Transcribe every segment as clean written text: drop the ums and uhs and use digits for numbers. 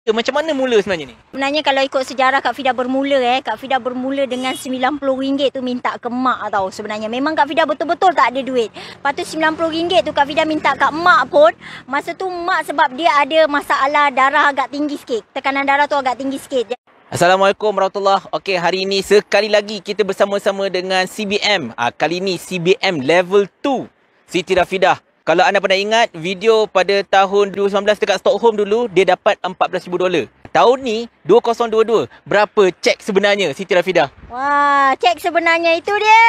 Macam mana mula sebenarnya ni? Sebenarnya kalau ikut sejarah Kak Fida bermula Kak Fida bermula dengan RM90 tu minta ke mak tau sebenarnya. Memang Kak Fida betul-betul tak ada duit. Lepas tu RM90 tu Kak Fida minta kat mak pun. Masa tu mak sebab dia ada masalah darah agak tinggi sikit. Tekanan darah tu agak tinggi sikit. Assalamualaikum warahmatullahi. Okey, hari ini sekali lagi kita bersama-sama dengan CBM. Kali ini CBM Level 2 Siti Rafidah. Kalau anda pernah ingat video pada tahun 2019 dekat Stockholm dulu, dia dapat $14,000. Tahun ni 2022, berapa cek sebenarnya Siti Rafidah? Wah, cek sebenarnya itu dia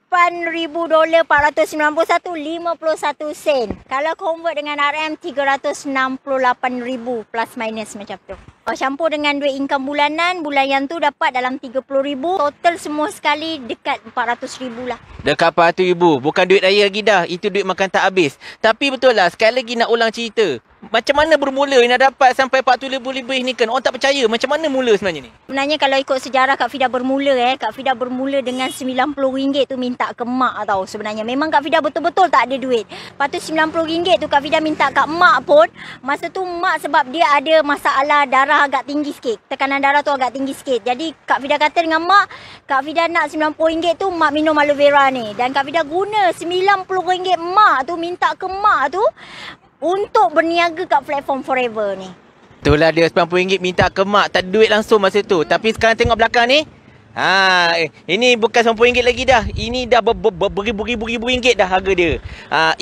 $88,491.51. Kalau convert dengan RM 368,000 plus minus macam tu. Campur dengan duit income bulanan, bulan yang tu dapat dalam 30,000. Total semua sekali dekat 400,000 lah. Dekat 400,000. Bukan duit raya lagi dah. Itu duit makan tak habis. Tapi betul lah, sekali lagi nak ulang cerita. Macam mana bermula nak dapat sampai 40,000 lebih ni kan? Orang tak percaya. Macam mana mula sebenarnya ni? Sebenarnya kalau ikut sejarah Kak Fida bermula Kak Fida bermula dengan RM90 tu minta ke mak tau sebenarnya. Memang Kak Fida betul-betul tak ada duit. Lepas tu RM90 tu Kak Fida minta kat mak pun. Masa tu mak sebab dia ada masalah darah agak tinggi sikit. Tekanan darah tu agak tinggi sikit. Jadi Kak Fida kata dengan mak, Kak Fida nak RM90 tu mak minum aloe vera ni. Dan Kak Fida guna RM90 mak tu minta ke mak tu untuk berniaga kat platform Forever ni. Itulah dia RM90 minta ke mak, tak ada duit langsung masa tu. Tapi sekarang tengok belakang ni. Ini bukan RM90 lagi dah. Ini dah beribu-ribu ringgit dah harga dia.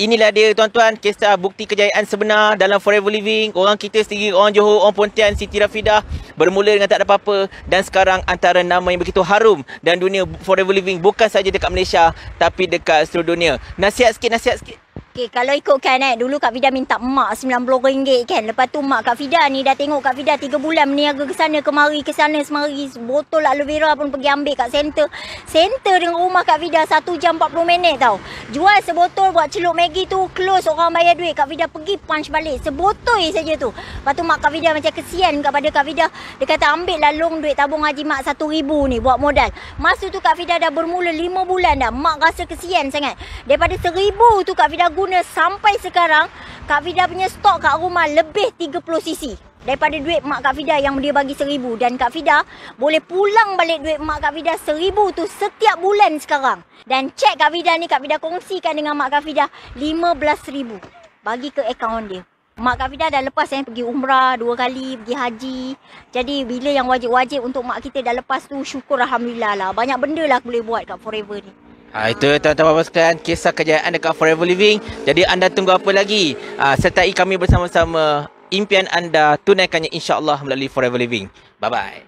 Inilah dia tuan-tuan, kisah bukti kejayaan sebenar dalam Forever Living. Orang kita sendiri, orang Johor, orang Pontian, Siti Rafidah bermula dengan tak ada apa-apa. Dan sekarang antara nama yang begitu harum dan dunia Forever Living bukan saja dekat Malaysia tapi dekat seluruh dunia. Nasihat sikit. Okay, kalau ikutkan dulu Kak Fida minta mak RM90 kan. Lepas tu mak Kak Fida ni dah tengok Kak Fida 3 bulan berniaga ke sana kemari semari. Botol aloe vera pun pergi ambil kat center. Center dengan rumah Kak Fida 1 jam 40 minit tau. Jual sebotol buat celup Maggi tu, close orang bayar duit. Kak Fida pergi punch balik. Sebotol saja tu. Lepas tu mak Kak Fida macam kesian kepada Kak Fida. Dia kata ambil lah long duit tabung haji mak RM1,000 ni buat modal. Masa tu Kak Fida dah bermula 5 bulan dah. Mak rasa kesian sangat. Daripada RM1,000 tu Kak Fida guna sampai sekarang Kak Fida punya stok kat rumah lebih 30cc daripada duit mak Kak Fida yang dia bagi RM1,000. Dan Kak Fida boleh pulang balik duit mak Kak Fida RM1,000 tu setiap bulan sekarang. Dan cek Kak Fida ni Kak Fida kongsikan dengan mak Kak Fida RM15,000 bagi ke akaun dia. Mak Kak Fida dah lepas pergi umrah 2 kali, pergi haji. Jadi bila yang wajib-wajib untuk mak kita dah lepas tu, syukur Alhamdulillah lah. Banyak benda lah boleh buat kat Forever ni. Itu tuan-tuan sekalian, kisah kejayaan dekat Forever Living. Jadi anda tunggu apa lagi? Sertai kami bersama-sama. Impian anda tunaikannya insya-Allah melalui Forever Living. Bye-bye.